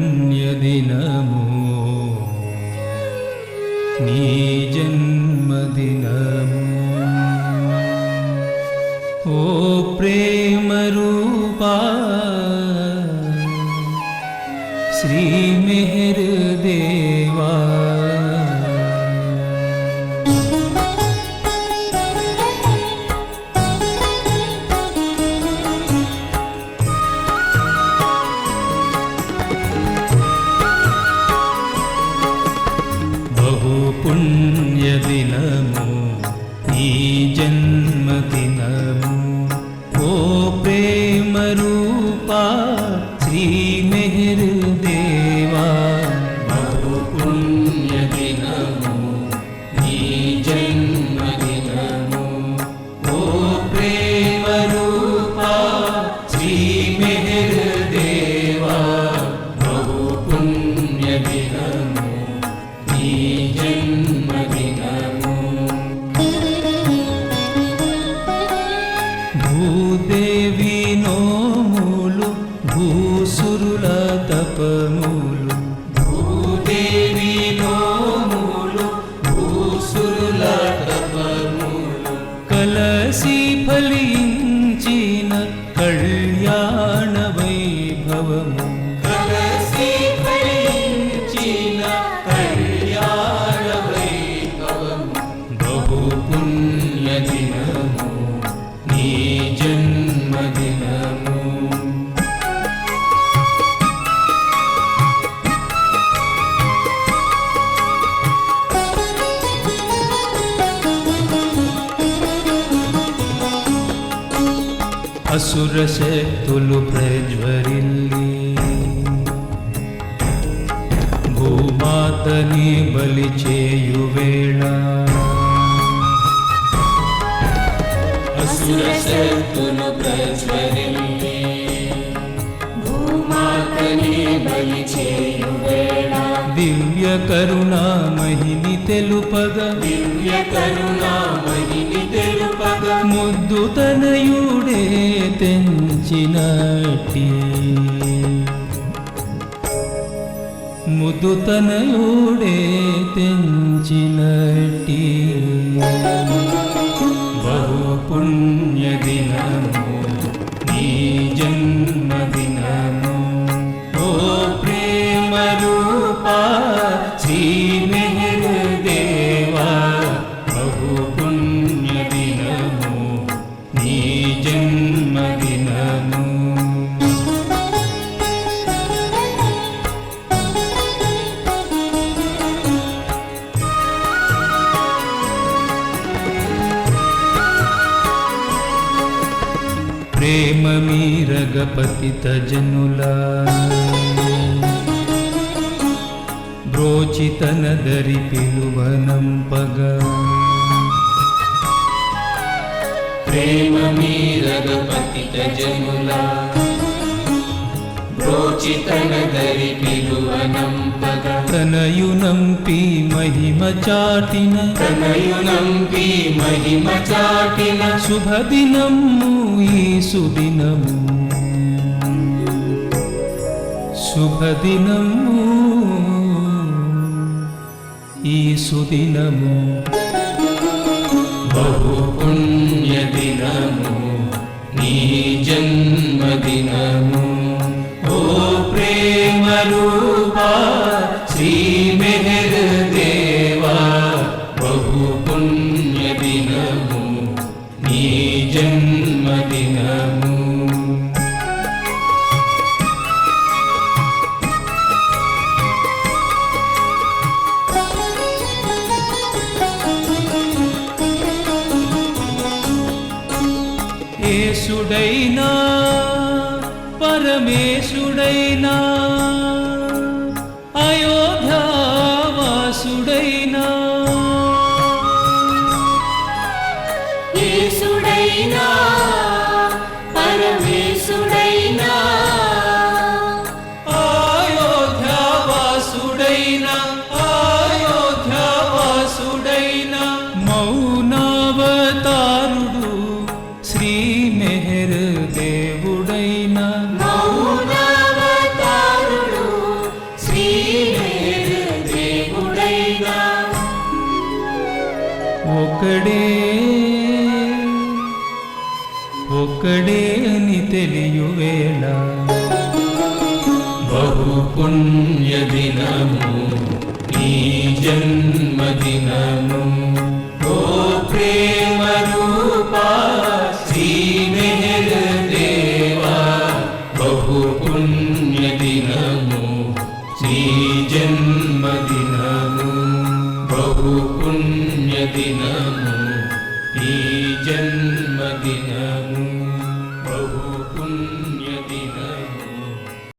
బహుపుణ్యదినము నీ జన్మదినము ఓ ప్రేమ రూపా శ్రీ మెహర్ దేవా పుణ్యదినము ఈ జన్మదినము ఓ ప్రేమ రూపా శ్రీ మెహర్ దేవా బహు పుణ్యదినము ఈ జన్మదినము ఓ ప్రేమ రూపా శ్రీ మెహర్ దేవా బహు పుణ్యదినము ఈ భూదేవి నోములు భూసురుల తపములు భూదేవి నోములు భూసురుల తపములు కలసి ఫలించిన కళ్యాణ వైభవము కలసి ఫలించిన కళ్యాణ వైభవము బహు పుణ్యదినము నీ జన్మదినము అసుర శక్తులు ప్రజ్వరిల్లి భూమాతని బలి చేయువేళ అసుర శక్తులు ప్రజ్వరిల్లి భూమాతని బలి చేయువేళ దివ్య కరుణామహిని తెలుపగా దివ్య కరుణామహిని తెలుపగా ముద్దు తనయుడే తెంచినట్టి ముద్దు తనయుడే తెంచినట్టి బహు పుణ్యదినము నీ జన్మదినము ఓ ప్రేమ రూపా శ్రీ మెహర్ దేవా బహు పుణ్యదినము నీ జన్మదినము ప్రేమ మీరగ పతిత జనులా బ్రోచితనదరి పిలువనంపగ ప్రేమ మీరగ పతిత జనులా బ్రోచితనదరి పిలువనంపగ తనయునంపి మహిమ చాటిన తనయునంపి మహిమ చాటిన శుభదినము ఈ సుదినము శుభదినము ఈ సుదినము బహు పుణ్యదినము నీ జన్మదినము ఓ ప్రేమ రూపా శ్రీ మెహర్ దేవా బహు పుణ్యదినము నీ జన్మదినము యేసుడైనా పరమేశుడైనా అయోధ్యావాసుడైనా యేసుడైనా పరమేశుడైనా అయోధ్యావాసుడైనా అయోధ్యావాసుడైనా మౌనావతారుడు శ్రీ మెహర్ ఒక్కడే అని తెలియువేళ బహు పుణ్యదినము ఈ జన్మదినము ఓ ప్రేమ రూపా శ్రీ మెహర్ దేవా బహు పుణ్యదినము నీ జన్మదినము బహు పుణ్యదినము ఈ జన్మ